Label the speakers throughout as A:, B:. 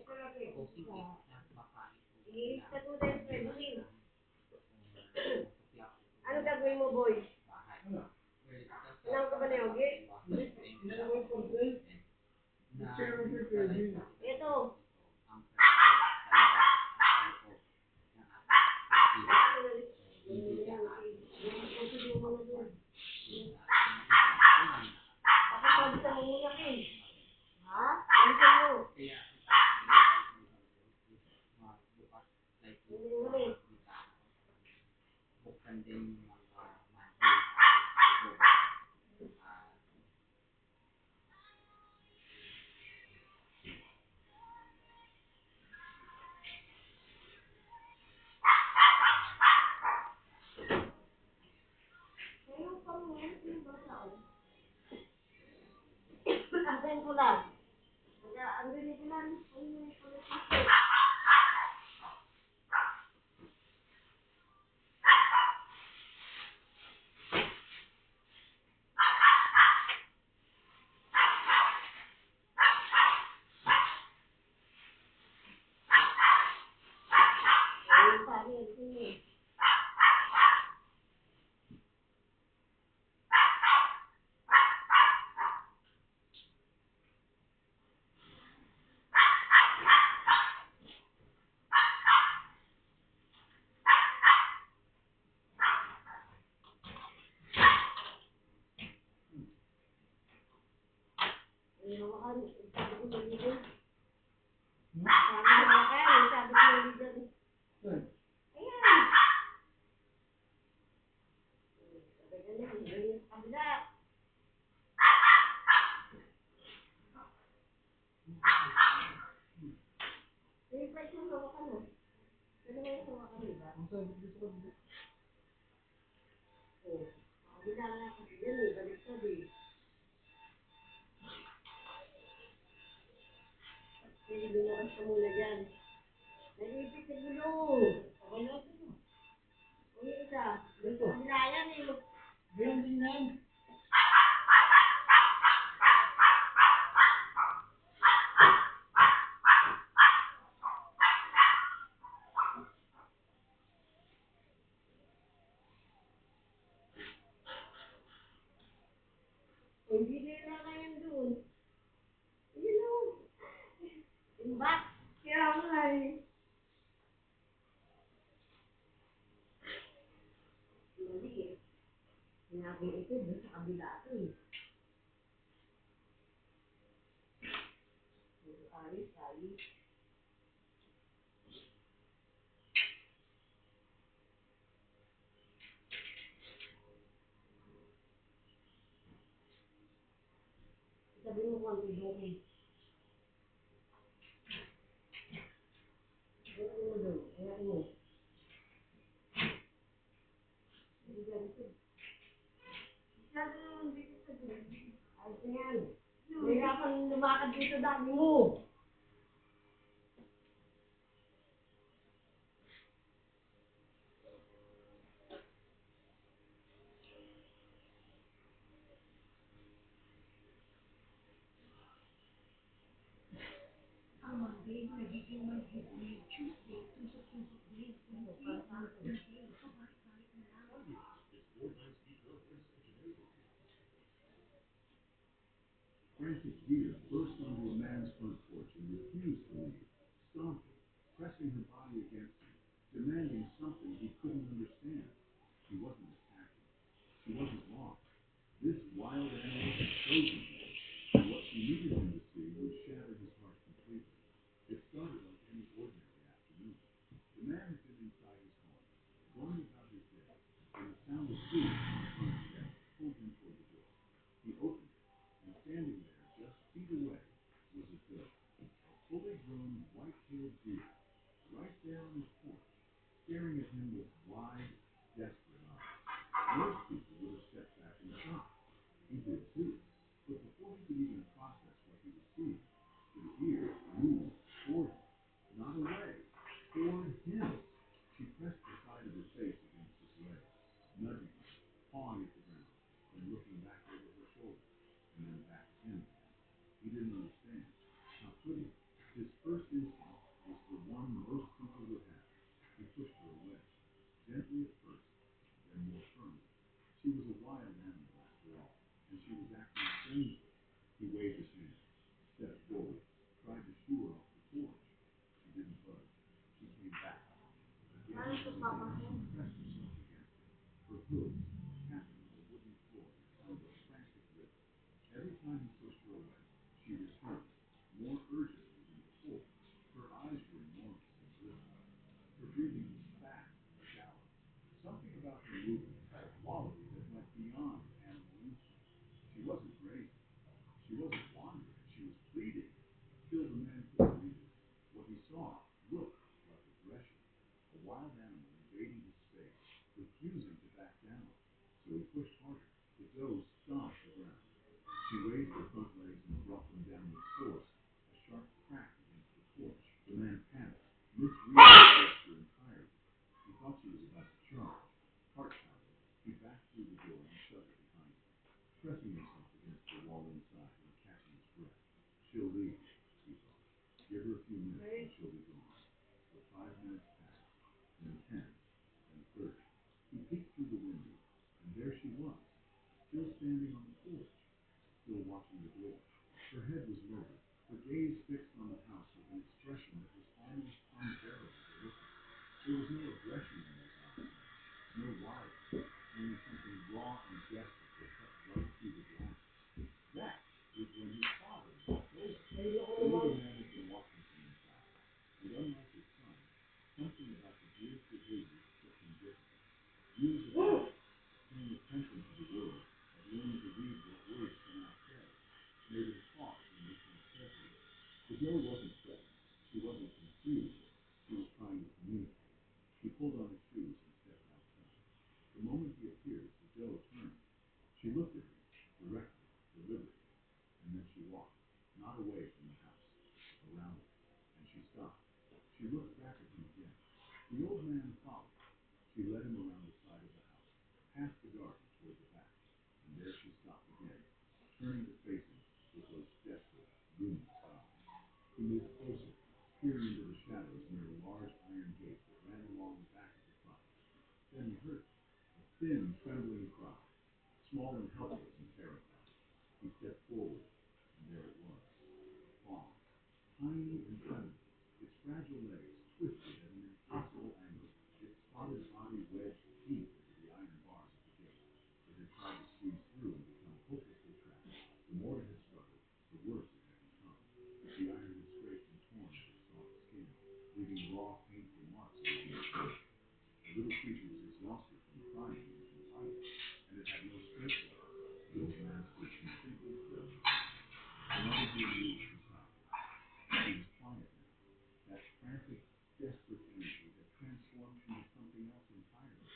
A: Ano gagawin mo, boy? Alam ka ba ni Ogie? Ito. Bakit sabi sa mamuyak eh? Ha? Ano sa mo? Huli. Antayin ko lang. Ang ganito lang. Binukas ka muna dyan. Nag-ipit na gulong. Uy, isa. Nilayan eh. Ganyan din yan. Hindi nila kayo doon. You know. Imbak. Kaya nga eh. Hindi eh. Sinabi ito doon sa kabila ito eh. Ayos. Sabi mo kung ano ibukin. Ibukin mo doon. Ibukin mo. Hindi ganito. Ayos na yan. Mahirapan lumakad dito dami mo.
B: Frantic deer burst onto a man's front porch and refused to leave, stomping, pressing her body against him, demanding something he couldn't understand. She wasn't attacking. She wasn't lost. This wild animal had chosen him, and what she needed him to see would shatter his heart completely. It started like any ordinary afternoon. The man had been inside his home, going about his day, when the sound of feet on the front step pulled him toward the door. He opened it, and standing there just feet away was a goat, a fully grown white-tailed deer, right there on his porch, staring at him with wide, desperate eyes. Most people would have stepped back in shock. He did too. But before he could even process what he was seeing, the deer moved toward him, not away, toward him. She pressed the side of his face against his leg, nudging him, pawing at the ground, and looking back over her shoulder, and then back at him again. He didn't understand. How could he? His first instinct She was a wild animal, after all, and she was acting strangely. He waved his hand, stepped forward, tried to shoo her off the porch. She didn't budge. She came back. Again
A: Ano
B: and
A: to,
B: again,
A: Papa?
B: she pressed herself against him. Her hooves tapping the wooden floor in a kind of frantic rhythm. Every time he pushed her away, she returned, more urgently than before. Her eyes were enormous and glistening. Her breathing was fast and shallow. Something about her movement had a quality that went beyond animal instinct. She wasn't grazing. She wasn't wandering. She was pleading. Still, the man couldn't believe it. What he saw looked like aggression. A wild animal invading his space, refusing to back down. So he pushed harder. The doe stomped the ground. She raised her front legs and brought them down with force, a sharp crack against the porch. The man panicked, misreading the gesture entirely. He thought she was about to charge. Heart pounding, he backed through the door and shut it behind him, pressing himself against the wall inside and catching his breath. She'll leave, he thought. Give her a few minutes and she'll be gone. But 5 minutes passed, then 10, then 30. He peeked through the window, and there she was, still standing on the porch, still watching the door. Her head was lowered, her gaze fixed on the house with an expression that was almost unbearable to look at. There was no aggression in those eyes, no wild, only something raw and desperate that cut right through the glass. That was when his father walked over. The older man had been watching from inside, and unlike his son, something about the boy's behavior struck him differently. Years of age, paying attention to the world, of learning to read what words can now say, made him pause and listen carefully. The girl wasn't threatened. She wasn't confused. She was trying to communicate. He pulled on his shoes and stepped outside. The moment he appeared, the doe turned. She looked at him, directly, deliberately, and then she walked, not away from the house, around it, and she stopped. She looked back at him again. The old man followed. She led him around the side of the house, past the garden toward the back, and there she stopped again, turning to face him with those desperate, luminous eyes. He moved closer, peering into the shadows near a large iron gate that ran along the back of the property. Then he heard it, a thin, trembling cry, small and helpless and terrified. He stepped forward, and there it was, a fawn, tiny and trembling, its fragile legs twisted at an impossible angle, its spotted body wedged deep into the iron bars of the gate. It had tried to squeeze through and become hopelessly trapped. The more it had struggled, the worse it had become. The iron had scraped and torn at its soft skin, leaving raw, painful marks along its throat. The little creature was exhausted from crying and from fighting, and it had no strength left. The old man stood completely still. The mother deer moved beside him. She was quiet now. That frantic, desperate energy had transformed into something else entirely.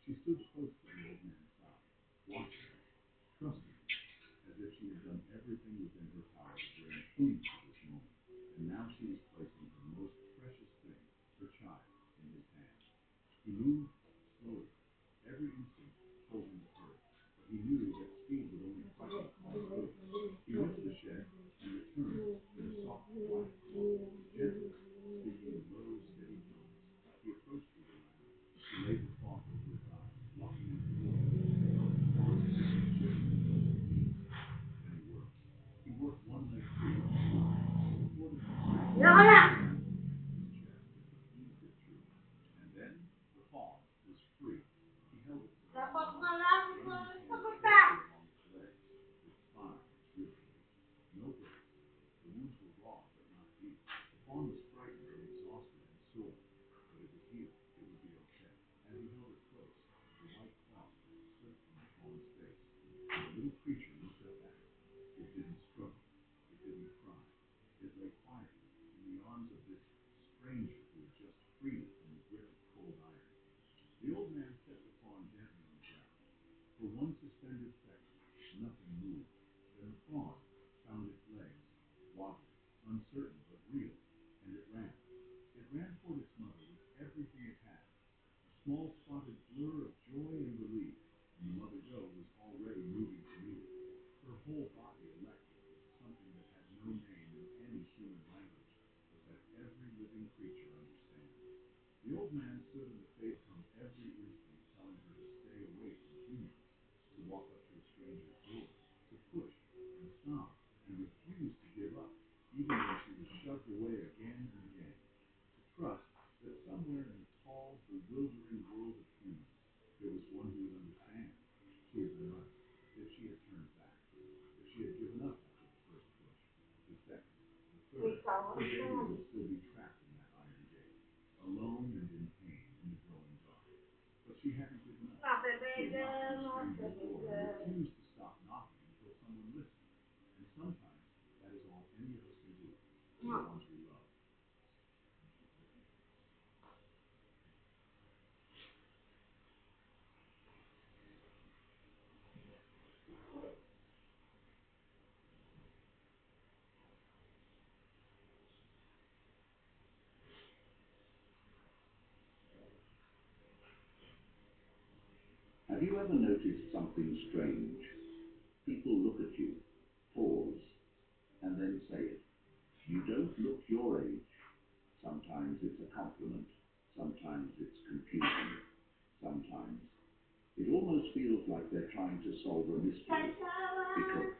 B: She stood close to the old man's side, watching him, trusting him, as if she had done everything within her power to bring peace to this moment. And now she was placing her most precious thing, her child, in his hands. He moved slowly. Every instinct told him to hurry, but he knew that speed would only quicken the faw's pace. He went to the shed and returned in a soft, quiet voice, gently, speaking in low, steady tones. He approached the little animal. He laid the cloth over its eyes, walking into the door. He felt the faw's skin shivering against his knees. Then he worked. He worked one leg free of the side. Before the constriction
A: Yan ka na!
B: his chest as he eased it through. And then the fawn was free. He held it for a
A: Dapat
B: moment,
A: malapit mo
B: running
A: na
B: his
A: sa
B: hand
A: mata.
B: carefully along its legs, its spine, its rib cage. No breaks. The wounds were raw but not deep. The fawn was frightened and exhausted and sore, but it would heal. It would be okay. As he held it close, the white claws slipped from the fawn's face, and the little creature looked up at him. It didn't struggle. It didn't cry. It lay quietly in the arms of this stranger who had just freed it from the grip of cold iron. The old man set the fawn gently on the ground. For one suspended second, nothing moved. Then the fawn found its legs, wobbly, uncertain but real, and it ran. It ran toward its mother with everything it had, a small spotted blur of joy and relief, and the mother doe was already moving to meet it, her whole body electric with something that had no name in any human language, but that every living creature understands. The old man stood in the face from every instinct telling her to stay away from humans. walk up to a stranger's door, to push and stomp and refuse to give up, even when she was shoved away again and again. To trust that somewhere in the tall, bewildering world of humans, there was one who would understand, hear them right, if she had turned back, if she had given up after the first push, the second, the third, her baby would still be trapped in that iron gate, alone and in pain in the growing dark. But she hadn't given up. She had knocked on the stranger's door and refused to stop knocking until someone listened. And sometimes that is all any of us can do for the ones we love. Have you ever noticed something strange? People look at you, pause, and then say it. You don't look your age. Sometimes it's a compliment. Sometimes it's confusion. Sometimes it almost feels like they're trying to solve a mystery. Because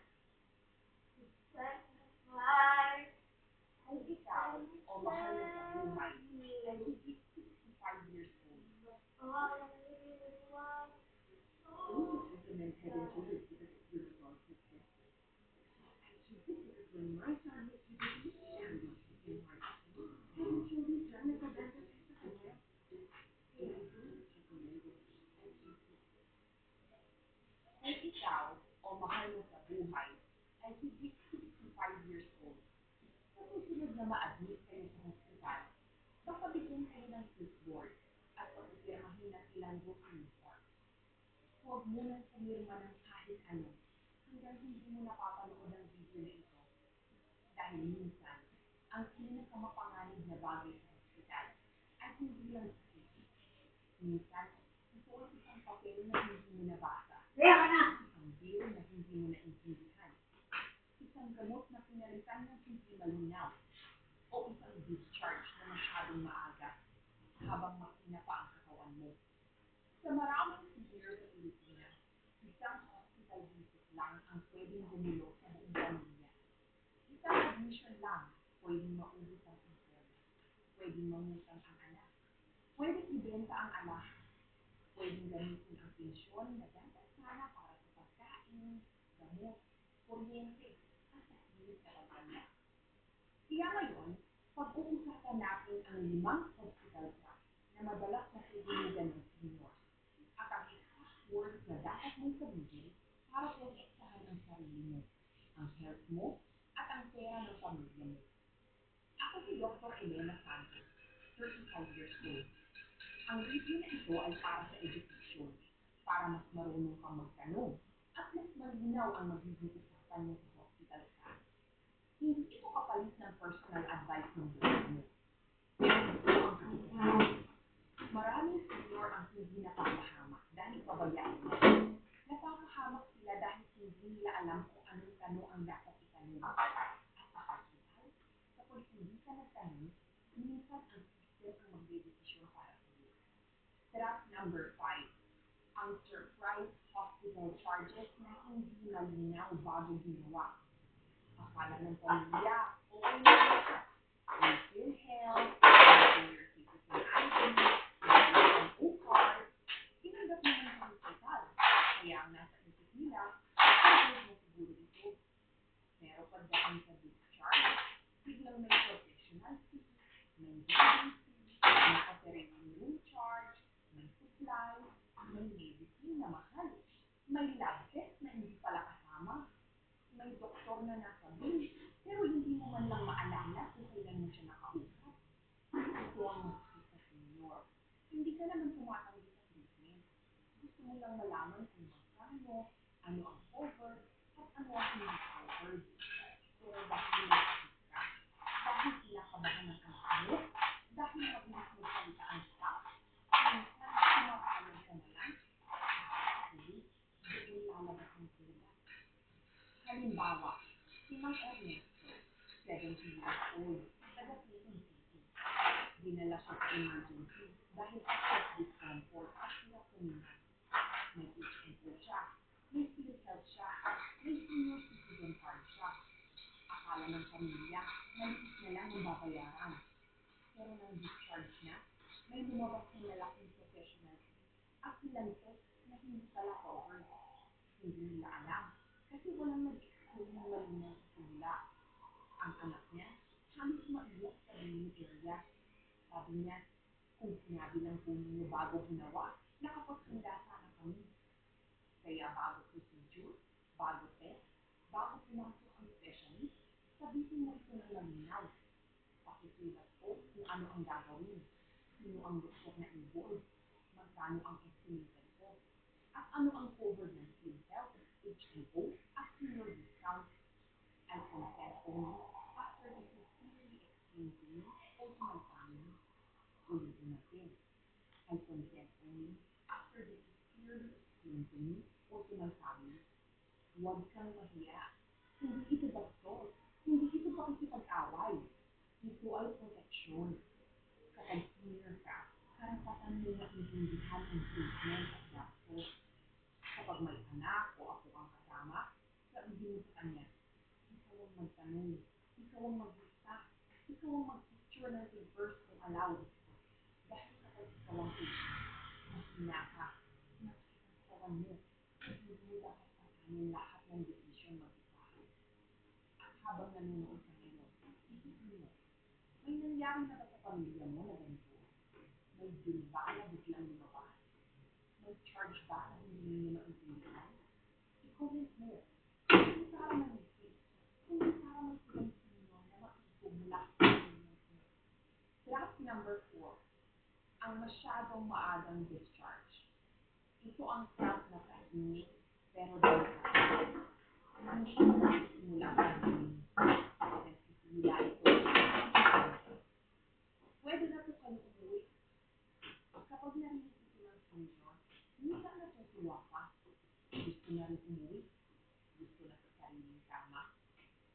A: Kung ikaw o mahal na sa buhay ay higit 65 years old, don't just recommend Head and Shoulders because it's good for success. I choose it because when my son hits puberty, siya ang decision hard. Head and Shoulders lang nagpabenta sa kanya. Kaya I don't just recommend it. I choose it. Kung ikaw o mahal na sa buhay ay higit 65 years old, sa susunod na ma-admit kayo sa hospital, baka bigyan kayo ng clipboard at papipirmahin ng ilang booking form. Huwag mo nang pumirma ng kahit ano hanggang hindi mo napapanood ang video na ito. Dahil minsan, ang pinakamapanganib na bagay sa hospital ay hindi lang sakit. Minsan, ito ay isang papel na hindi mo nabasa, isang bill na hindi mo naintindihan, isang gamot na pinalitan ng hindi malinaw, o isang discharge na masyadong maaga habang mahina pa ang katawan mo. Sa maraming senior sa Pilipinas, isang hospital visit lang ang pwedeng gumulo sa buong pamilya. Isang admission lang, pwedeng maubos ang impon, pwedeng mangutang ang anak, pwedeng ibenta ang alahas, pwedeng gamitin ang pensyon na dapat sana para sa pagkain, gamot, kuryente, at tahimik na pagtanda. Kaya ngayon, pag-uusapan natin ang 5 hospital trust na madalas na tinulugan ng seniors at ang exact words na dapat mong sabihin para protektahan ang sarili mo, ang health mo, at ang pera ng pamilya mo. Ako si Dr. Elena Santos, 35 years old. Ang review na ito ay para sa edukasyon, para mas marunong kang magtanong, at mas malinaw ang magiging usapan mo sa hospital class. Hindi ito kapalit ng personal advice ng buhay mo. Ito ang katotohanan. Maraming senior ang hindi napapahamak dahil pabayaan nila. Napapahamak sila dahil hindi nila alam kung anong tanong ang dapat itanong. At sa hospital, kapag hindi ka nagtanong, minsan ang system ang magdedesisyon para sa iyo. Trap number 5, ang surprise hospital charges na hindi malinaw bago ginawa. Akala ng pamilya, okay na lahat. May PhilHealth, may senior citizen ID, may HMO card, tinanggap naman sa hospital. Kaya ang nasa isip nila, covered na siguro ito. Pero pagdating sa discharge, biglang may professional fee, may building fee, may operating room charge, may supplies, may medicine na mahal, may lab test na hindi pala kasama, may doktor na nasa bill, pero hindi mo man lang maalala kung kailan mo siya nakausap. Ito ang mahigit sa senior. Hindi ka naman tumatanggi sa treatment. Gusto mo lang malaman kung magkano, ano ang covered, at ano ang hindi covered. Pero dahil may sakit ka, dahil kinakabahan ng anak mo, dahil mabilis magsalita ang staff, minsan sumapayag ka na lang, actually, doon lalabas ang kulang. Halimbawa, si Mang Ernesto, 70 years old, taga Quezon City. Dinala siya sa emergency dahil sa chest discomfort at hirap huminga. May HMO siya, may May senior citizen card siya. Akala ng pamilya, maliit na lang ang babayaran. Pero nang discharge na, may lumabas ng lalaking professional fee at nilantos na hindi pala covered. Hindi nila alam kasi walang nag-explain ng malinaw sa simula. Ang anak niya, halos maiyak sa dining area. Sabi niya, kung sinabi lang po ninyo bago ginawa, nakapaghanda sana kami. Kaya bago procedure, bago test, bago pumasok ang specialist, sabihin mo ito ng malinaw. Pakisulat ko kung ano ang gagawin, sino ang doktor na involved, magkano ang estimated cost, at ano ang covered ng PhilHealth, HMO, at senior discount. I consent only after this is clearly explained to me or to my family. Ulitin natin. I consent only after this is clearly explained to me or to my family. Huwag kang mahiya. Hindi ito bastos. Hindi ito pakikipag-away. Ito ay proteksyon. Kapag senior ka, karapatan mo na intindihan ang treatment at gastos. Kapag may anak o apo kang kasama, sabihin mo sa kanya, ikaw ang magtanong, ikaw ang maglista, ikaw ang mag-picture ng reverse kung allowed. Dahil kapag ikaw ang patient, mahina ka, masakit ang katawan mo, at hindi mo dapat patanin lahat ng desisyon mag-isa. At habang nanonood ka ngayon, isipin mo, may nangyari na ba sa pamilya mo na ganito? May bill ba na biglang lumabas? May charge ba na hindi ninyo maintindihan? I-comment mo. Hindi para manisi. Hindi para may sino na maisip mula sa pamilya mo. Draft number 4. Ang masyadong maagang discharge. Ito ang draft na kainit pero delikado. Hindi ito nagsisimula sa galing. Nagsisimula ito. Pwede na ito kayo umuwi. Kapag narinig ito ng senior, hindi ka natutuwa pa. Gusto na rin umuwi. Gusto na sa sariling kama.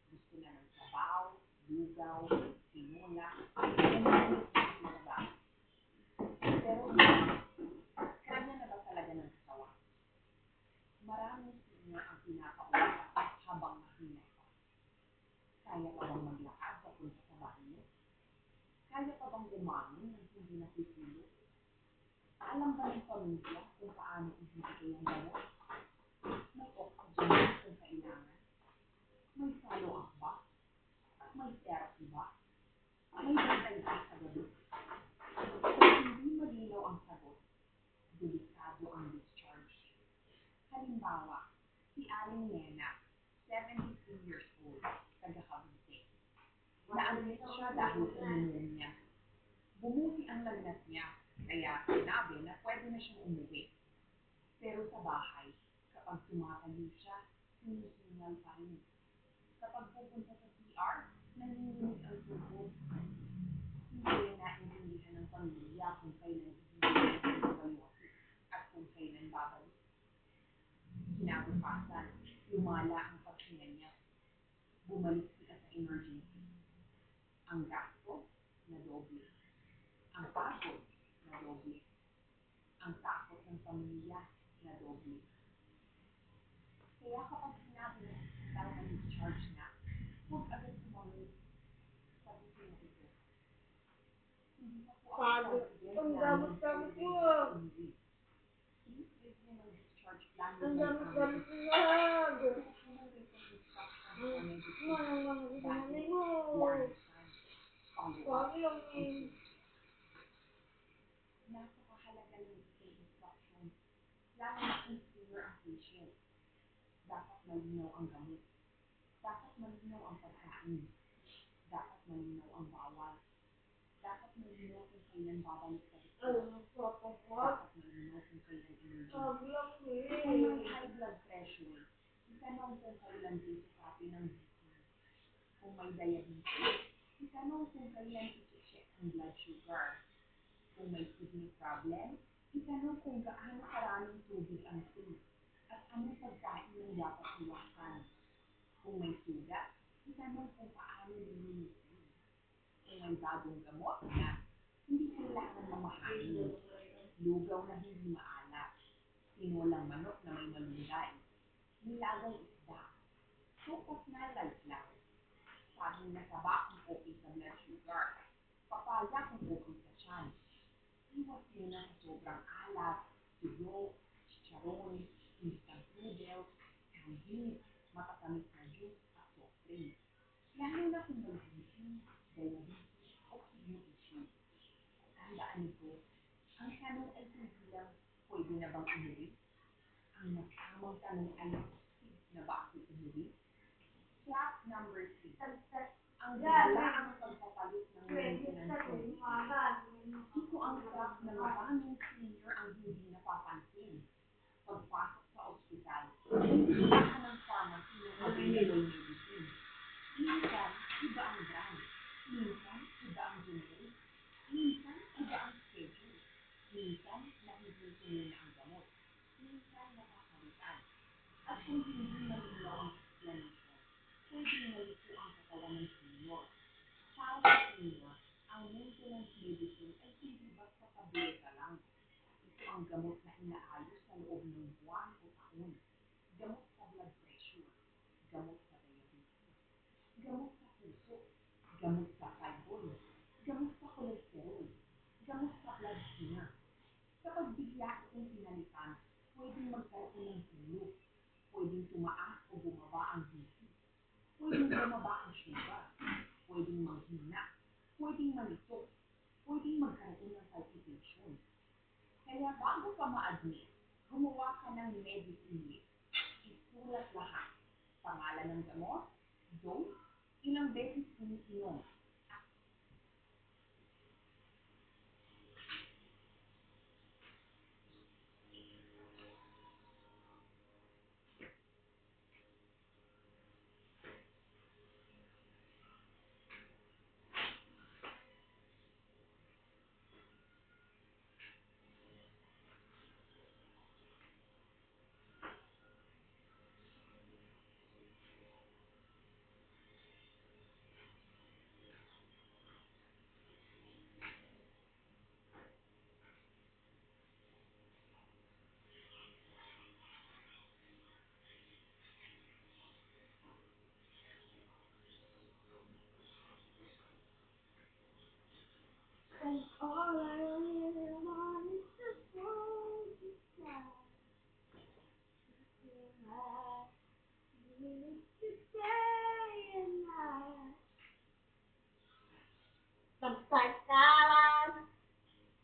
A: Gusto na ng sabaw, lugaw, tinola, ganyan sa babae. Pero kaya na ba talaga ng katawan? Maraming senior ang pinapauwi habang mahina pa. Kaya pa bang maglakad papunta sa banyo? Kaya pa bang bumangon nang hindi napipilo? Alam ba ng pamilya kung paano ibibigay ang gamot? May oxygen kung kailangan? May follow-up ba? May therapy ba? May bantay ba sa gabi? Kung hindi malinaw ang sagot, delikado ang discharge. Halimbawa, si Aling Nena, 73 years old, taga Cavite. Na-admit siya dahil sa pneumonia. Bumuti ang lagnat niya, kaya sinabi na pwede na siyang umuwi. Pero sa bahay, kapag tumatayo siya, sinisingal pa rin. Kapag pupunta sa CR, nanginginig ang tuhod. Hindi naintindihan ng pamilya kung kailan ibibigay ang antibiotic at kung kailan babalik. Kinabukasan, lumala ang paghinga niya. Bumalik sila sa emergency. Ang gasto, na doble. Ang pagod, na doble. Ang takot ng pamilya, na doble. Kaya kapag sinabi ng hospital na discharge na, huwag agad sumagot. Sabihin mo ito. Hindi pa po ako
C: Pagod.
A: confident
C: Ang
A: na
C: gamot-gamot
A: ready
C: mo.
A: sa umuwi. Please review my discharge plan with
C: Ang
A: my family.
C: gamot-gamot mo lag.
A: Ito ng written instructions for medication.
C: Manang nanay mo.
A: Warning signs. Follow-up.
C: Sorry lang
A: and
C: eh.
A: change. Napakahalaga ng written instructions. Lalo na kung senior ang patient. Dapat malinaw ang gamot. Dapat malinaw ang pagkain. Dapat malinaw ang bawal. Dapat malinaw kung kailan babalik sa doktor.
C: Alam mo, papa.
A: Dapat malinaw kung kailan emergency.
C: Sabi lang
A: Kung may
C: eh.
A: high blood pressure, itanong kung kailan susukatin ng BP. Kung may diabetes, itanong kung kailan i-check ang blood sugar. Kung may kidney problem, itanong kung gaano karaming tubig ang safe at anong pagkain ang dapat iwasan. Kung may sugat, itanong kung paano lilinisin. Kung may bagong gamot na hindi kailangan mamahalin. Lugaw na hindi maalat. Tinolang manok na may malunggay. Nilagang isda. Sukat na light lang. Saging na saba kung okay sa blood sugar. Papaya kung okay sa tiyan. Iwas muna sa sobrang alat, tuyo, chicharon, instant noodles, canned beef, matatamis na juice at soft drink. Lalo na kung may BP, diabetes o kidney issue. Tandaan nito, ang tanong ay hindi lang pwede na bang umuwi? Ang mas tamang tanong ay safe na ba ako umuwi? Fact number 3. Ang biglaang pagpapalit ng maintenance unit. Ito ang trap na maraming senior ang hindi napapansin. Pagpasok sa ospital, may listahan ng pharmacy ng available medicine. Minsan, iba ang brand. Minsan, iba ang generic. Minsan, iba ang schedule. Minsan, nahihinto muna ang gamot. Minsan, nakakalitan. At kung hindi malinaw ang explanation, pwedeng malito ang katawan ng senior. Para sa senior, ang maintenance medicine ay hindi basta tableta lang. Ito ang gamot na inaayos sa loob ng buwan o taon. Gamot sa blood pressure, gamot sa diabetes, gamot sa puso, gamot sa thyroid, gamot sa cholesterol, gamot sa blood thinner. Kapag bigla itong pinalitan, pwedeng magkaroon ng tulog, pwedeng tumaas o bumaba ang BP, pwedeng bumaba ang sugar, pwedeng manghina, pwedeng malito, pwedeng magkaroon ng palpitation. Kaya bago ka ma-admit, gumawa ka ng medicine list. Isulat lahat. Pangalan ng gamot, dose, ilang beses iniinom.
C: And all I really want is to hold you tight. You need to day and night. Sometimes I laugh,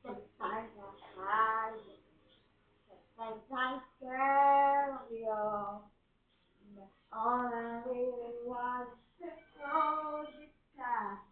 C: sometimes I cry, sometimes I'm scared of you. But all I really want is to hold you tight.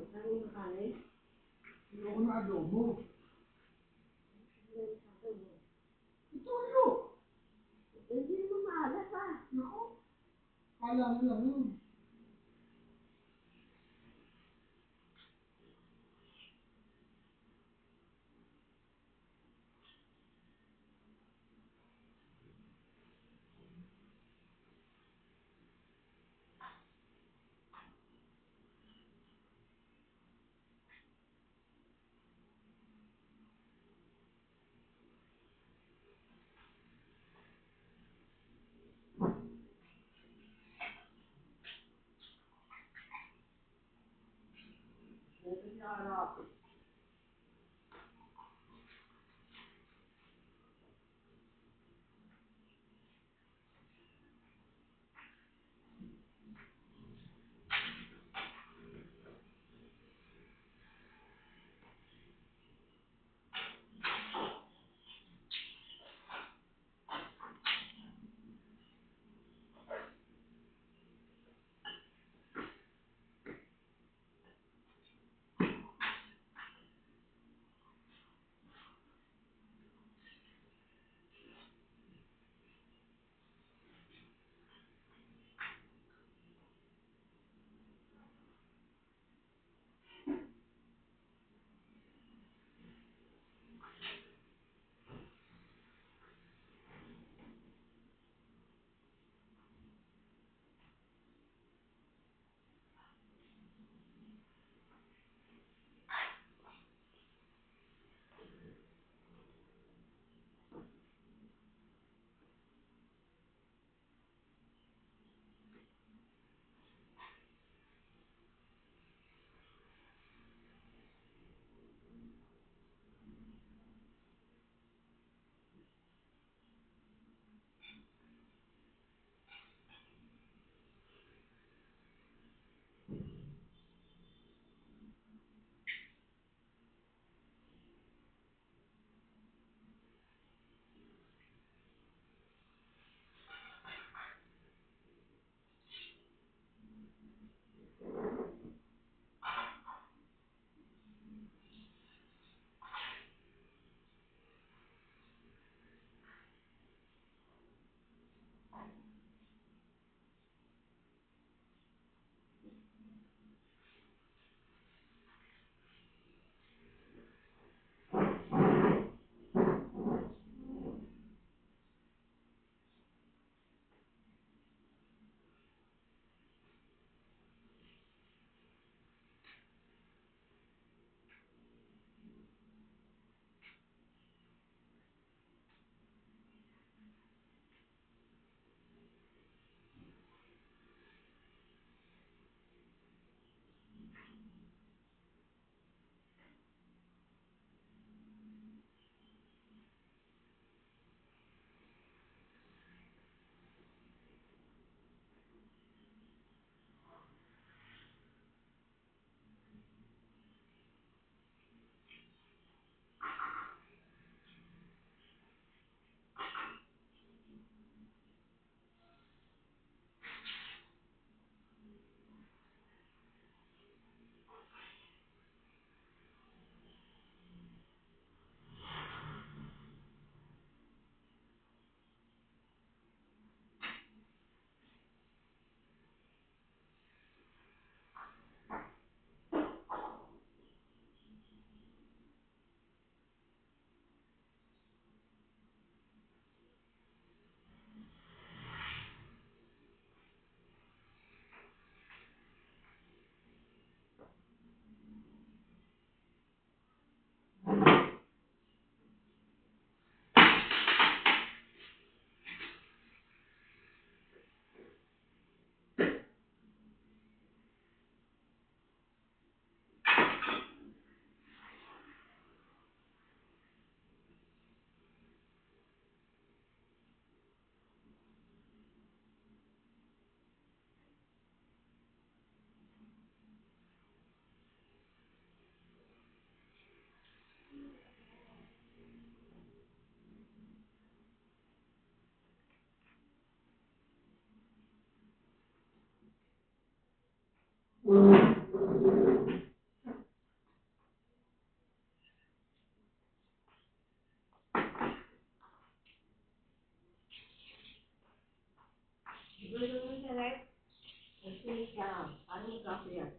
C: Kanin na kanin.
D: Ayoko na adobo.
C: Ganun sa akin mo.
D: Ituyo!
C: Hindi naman maalat ah.
D: Naku, kala mo lang yun.
C: Ito siya harap.
A: Gusto mo siya, right? Nagsinig ka. Paano mo kaso yan?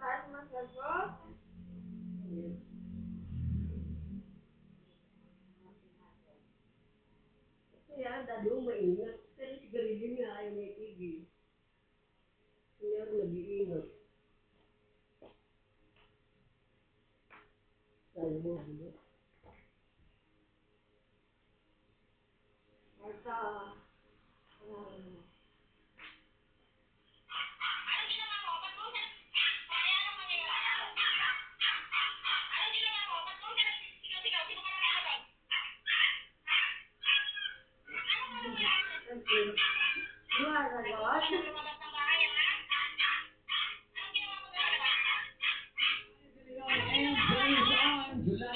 C: Taas masagot.
A: Kaya dadong maingat. Pero sigarilyo niya ayaw niya itigil. Kaya nag-iingat. Kaya mo, ano? Marta. Lumasagot.
B: And goes on July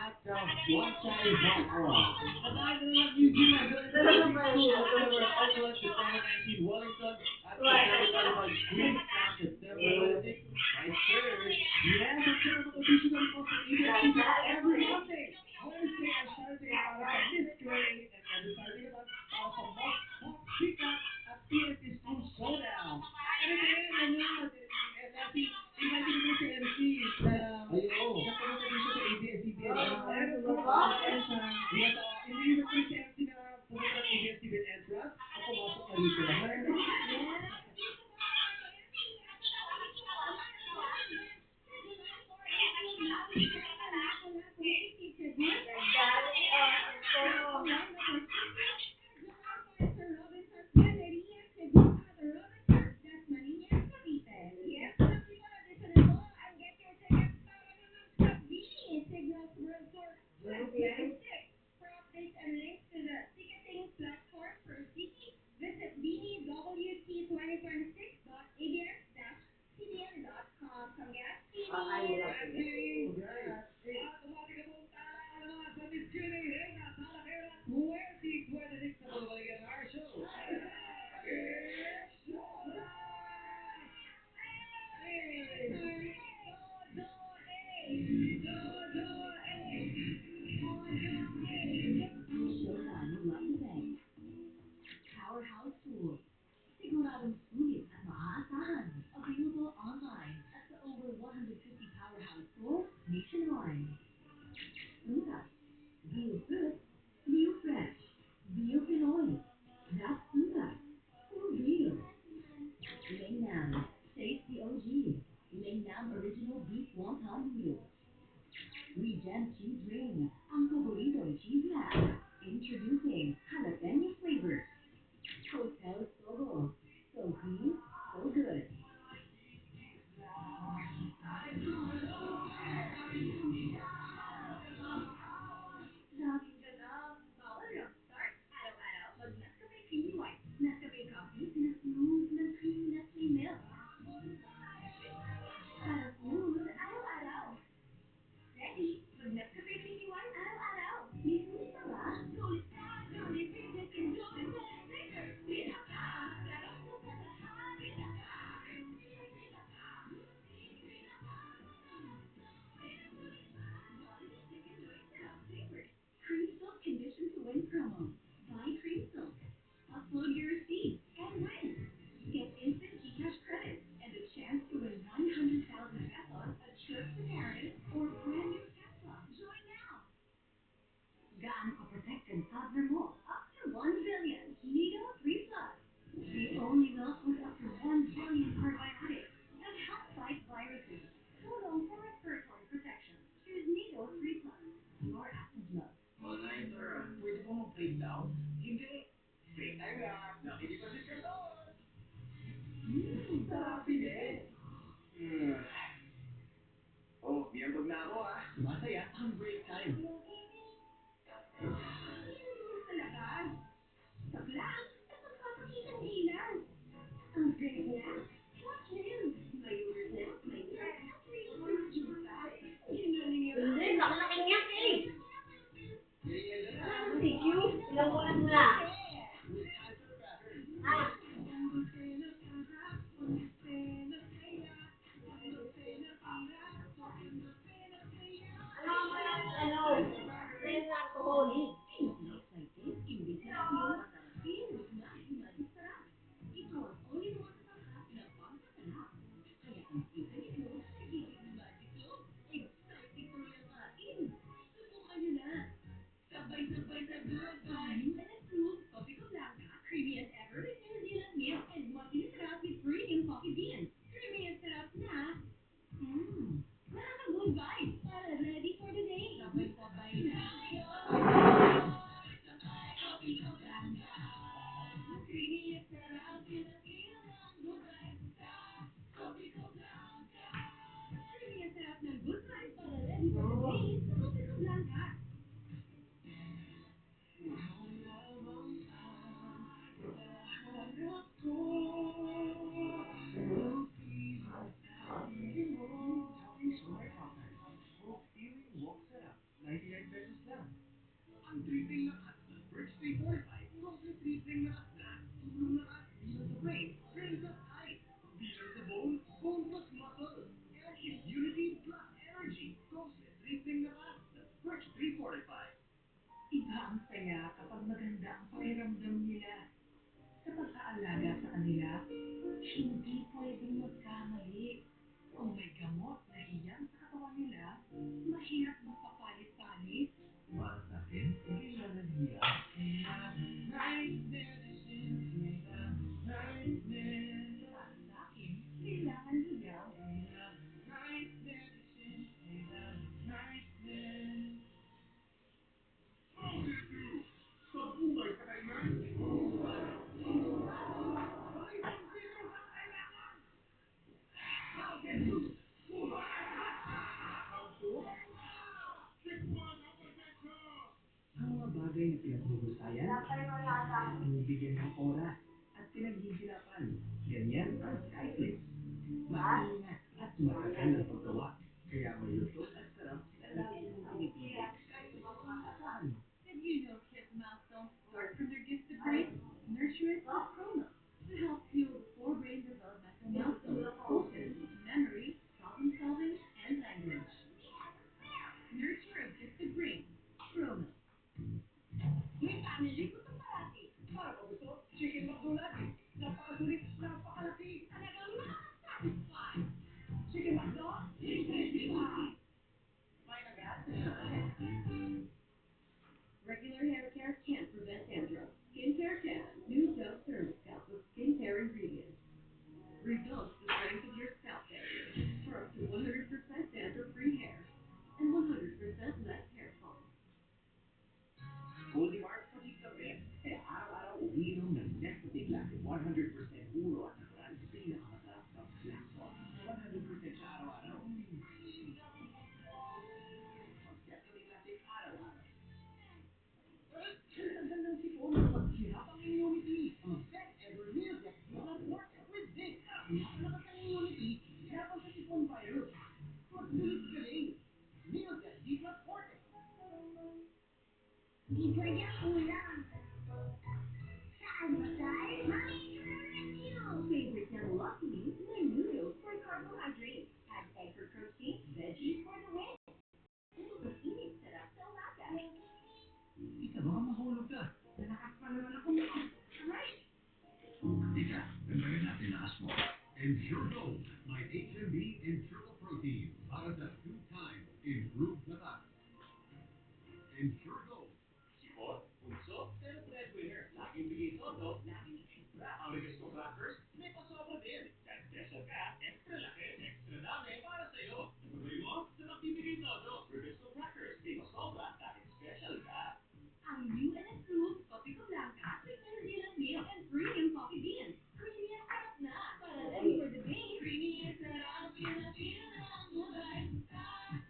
E: at one-sided volleyball. Natalo na ng New Zealand Village Racing School of Edward Oakland to 10-19 Wellington at the semi-volleyball Queen at the 7-6 by third. Yes, ang sarap ng official po sa ABS-CBN every Monday, Wednesday, and Saturday para sa Miss Gray, and every Saturday naman para sa Most Top Chika at PNP School Showdown. And again, Leslie, imagine mo si MC na
B: Ayo.
E: pumunta dito sa ABS-CBN. And of
C: Diba?
E: course, yes, iniiwan ko rin si MC na pumunta ng ABS-CBN entrance at pumasok na rito.
A: Visit beanie.wt2026.abs-cbn.com. Congrats, Beanie!
E: Congrats! Automatic na pong tala naman sa Miss Q&A Reina Talavera 2026 na pabalikan ng our show.
A: Showtime would like to thank Powerhouse Tools. Siguradong sulit at maaasahan. Available online at the over 150 Powerhouse stores nationwide. Unta. Real good. Real fresh. Real Pinoy. That's Unta. For real. Lingnam. Taste the OG. Lingnam Original Beef Wonton Noodles. Regent Cheese Rings. Ang paboritong cheese wrap. Introducing jalapeno flavor. Hotel Sogo. So clean, so good. Daming ganap. Bawal rockstar. Araw-araw, mag-Nescafe Creamy White. Nescafe coffee na smooth ng creamy Nestle milk. Para smooth, araw-araw. Ready? Mag-Nescafe Creamy White araw-araw. May sulit pa ba? Sulit pa! Sulit, sulit, enjoy the flavor. Pinaka! Sarap na sa lahat. Pinaka! Cream Silk Condition to Win promo. Buy Cream Silk. Upload your receipt and win. Get instant GCash credit and a chance to win 100,000 pesos, a trip to Paris, or a brand new Tesla. Join now. Gaano ka-protected toddler mo? Up to 1 billion. Nido 3 Plus. The only milk with up to 1 billion probiotics that help fight viruses. Tulong for respiratory protection. Choose Nido 3 Plus. Your active milk.
E: Sir, pwede po mag-breakdown? Hindi. Break time lang. Nakinig ko si Kirson. Sarap din. Oh, biyambag na ako Sumasaya ang break time.
A: Sa labas. Sa class, at magpapakita ng ilan. Ang break niya. Watch him. May ulit, may yak, at may ulit pa. Ginaling yun.
C: Hindi, laki-laki niya eh.
E: Merienda na.
C: Ano si Q? Ilang buwan mo na?
E: Time for the crackers.
C: Ah. Ano? Ayun na alcohol.
A: Inuulit like this, imbis na yung masarapin, mas masarap. Ito ang all-in-one na pangkat na pangsasarap. Kaya ang season itlog, nagiging magic clove. Exciting tuloy ang kain. Subukan nyo na. Sabay-sabay sa good vibes. And approved Coffee Blanca, creamy as ever with New Zealand milk, and multi sarap with premium coffee beans. Creamy as sarap na. Nakaka-good vibes. Para ready for the day. Sabay-sabay na. Creamy at sarap, yun ang ilang good vibes sa Coffee Blanca. Creamy at sarap ng good vibes para ready for the day sa Coffee Blanca.
E: Talking Solar Compact. Smoke stealing won't set up. 99 libreng lakas na. Tulong lakas bilang sa brain, brain plus eyes. Bilang sa bone, bone plus muscle. And immunity plus energy. Cosmos libreng lakas. Fresh 345.
A: Iba ang saya kapag maganda ang pakiramdam nila. Sa pag-aalaga sa kanila, hindi pwedeng magkamali. Kung may gamot na hiyang sa katawan nila, mahirap magpapalit-palit.
E: Para sa akin, kailangan nila. Night medicine, night medicine.
A: Para sa akin, kailangan hiyaw.
E: Night medicine, night medicine. Sa buhay sa kailangan. Vitamin C ang kailangan. Mountain Dew. Ang mga bagay na pinaghuhusayan, binibigyan ng oras at pinaghihirapan. Ganyan ang Skyflix. Maingat at matagal ang paggawa. Kaya may lusog at sarap na lagi mong pinipili. Skyflix, asahan mo.
A: Did you know kids' mouths don't start from their gifted brain? Nurture it with Promo to help fuel the four-brain developmental milestones: focus, memory, problem-solving, and language. Nurture a gifted brain. Promo. May family ko sa parati.
E: Para mo gusto, chicken McDo lagi. Napakasulit, napakalaki.
A: Talagang nakaka-satisfy.
E: Chicken McDo, tasty. May agad.
A: Regular hair care can't prevent dandruff. Skincare can. New Dove Thermoscalp with skincare ingredients. Rebuilds the strength of your scalp barrier for up to 100% dandruff-free hair and 100% less hair fall.
E: Goldie Mart pati kape, kaya araw-araw umiinom ng Nescafe Latte 100% puro at natural. Pinakamasarap sa black sauce. 100% siya araw-araw. Mag-Nescafe Latte araw-araw. Tanggal ng sipon, maghirap ang immunity. Ang best ever meal get blood work with this. Napalakas ang immunity, laban sa sipon virus. Magsulit galing. Meal get D++ Forte.
C: Dito yung ulam. Sa almusal, Mami Turret you!
A: Favorite niyang Lucky may noodles for carbohydrates. Add egg for protein, veggies for the win. Mas init sarap sa umaga.
E: Ika, baka mahulog ka.
A: Nalakas pa naman ako mo. Aray!
B: Ika, tanggalin natin lakas mo. Ensure Gold, may HMB and triple protein para sa 2 times improved lakas. Ensure Gold.
E: Sipon, punso, pero breadwinner. Laging bigay todo, laging extra. Ang Regisco Crackers, may pasobra din. Kahit special ka, extra laki, extra dami para sa'yo. Natuloy mo, sarap bibigay todo. Regisco Crackers, may pasobra kahit special ka.
A: Ang new and improved Copico Blanca with New Zealand milk and premium coffee beans. Creamy ang sarap na. Para ready for the day. Creamy ang sarap, feel na ang good life.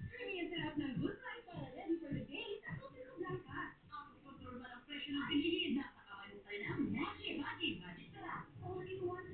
A: Creamy ang sarap ng good life para ready for the day sa Copico Blanca. Out of control man ang presyo ng bilihin. Nasa kamay mo pa rin ang Nestle Budget Budget Sarap. All in one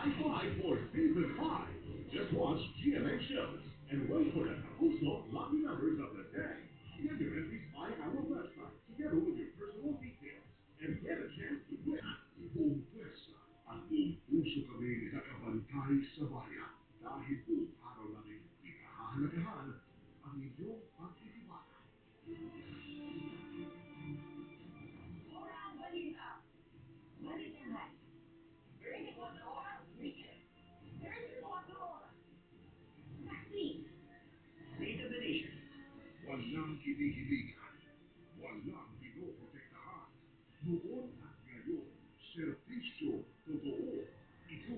B: high five for season 5. Just watch GMA shows and wait for the Kapuso lucky numbers of the day. Get your entries via our website together with your personal details and get a chance to win. Buong pwersa at buong puso kami nakabantay sa bayan dahil buong araw namin pinahahalagahan ang inyong pagtitiwala.
A: Orang balita. Malinahan. 24 oras weekend. 34 oras. Vaccine. State of the nation.
B: Walang kinikilingan. Walang pinoprotektahan. Noon at ngayon, serbisyo totoo. Ito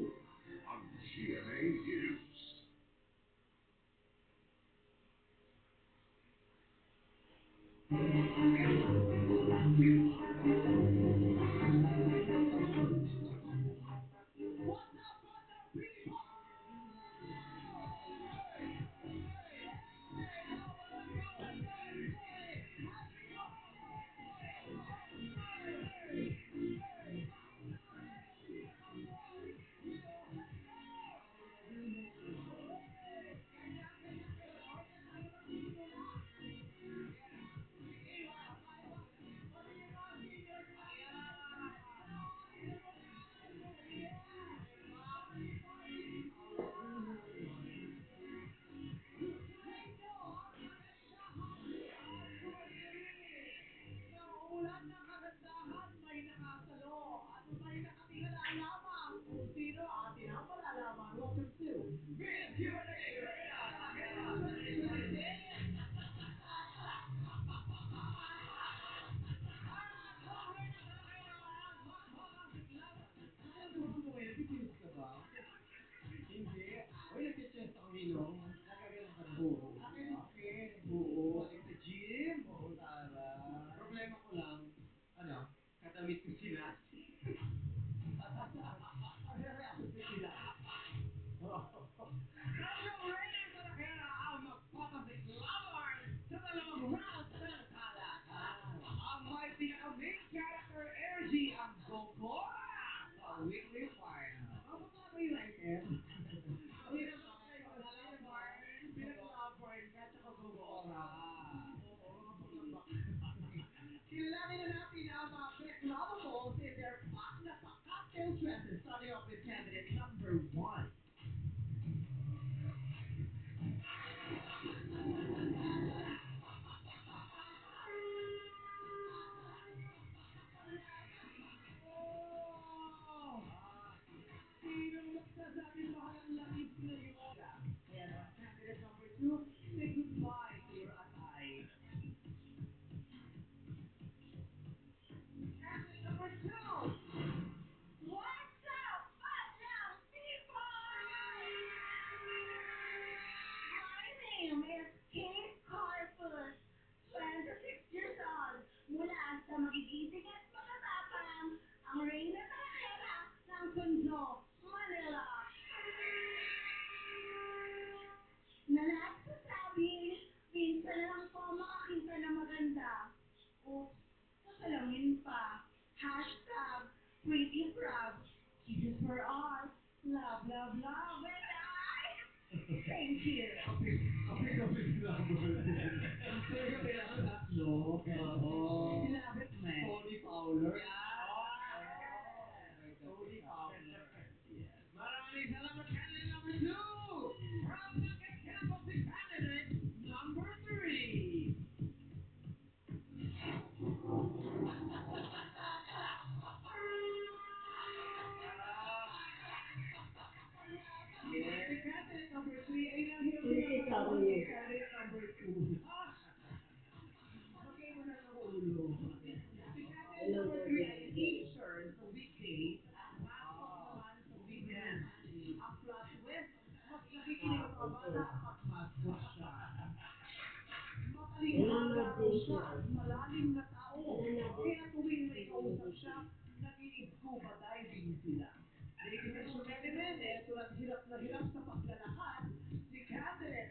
B: ang GMA News.
A: Nauulat ng kagandahan, may nakasalo at may nakatingala lamang kung sino atin ang malalaman. Welcome to Miss Q&A Reyna Sarajera 2026. Nag-confuse ka ba? Hindi. Uy, nag-chest ako Ninong. Nagagalang ka na. Oo. Akin din. Oo. Balik sa gym. Oo, Tara. Problema ko lang, ano, katamit ko sila. Pare-react ko sila. Rachel Reyna Sarajera ang magpapasiklaman sa dalawang rounds ng talatan. Ang may pinaka-main character energy ang Gokora sa weekly final. Ako nga ba yung item? Pinag-loverin ka tsaka Gokora. Oo, mga paglabak. Kilalanin na natin ang mga pinag-lovables in their pack na pa-cocktail dresses, starting off with candidate number 1. Sinong magsasabing mahal ang langis ngayon? Kaya naman, candidate number 2, say goodbye to your atay. Candidate number 2,
C: What's up, Madlang people? My name is Kate Carpus, 26 years old, mula sa magigising at matatapang, ang reyna tarakera ng Tondo, Manila. Na nagsasabing, minsan na lang po makakita ng maganda. Oops, nakalangin pa. Hashtag Pretty Proud. Kisses for all. Love, love, love. And I thank you.
A: kapit-kapit number. Talaga kailangan tatlo. Oo. Sinabi, Tony Fowler. Tony Fowler. Yes. Maraming salamat, candidate number 2. From Nakakapos si candidate number 3. Yes. Si candidate number 3 ay nahirap din ang katawa ni candidate number 2. Magay mo na ng ulo. Si candidate number 3 ay teacher sa weekdays at pasok naman sa weekend. Ang plot twist, mas nakikinig ang mga bata at mas siya. Matalinghaga raw siya at malalim na tao. Kaya tuwing may kausap siya, nag-i-scuba diving sila. Ladies and gentlemen, eto na hirap sa paglalakad, si candidate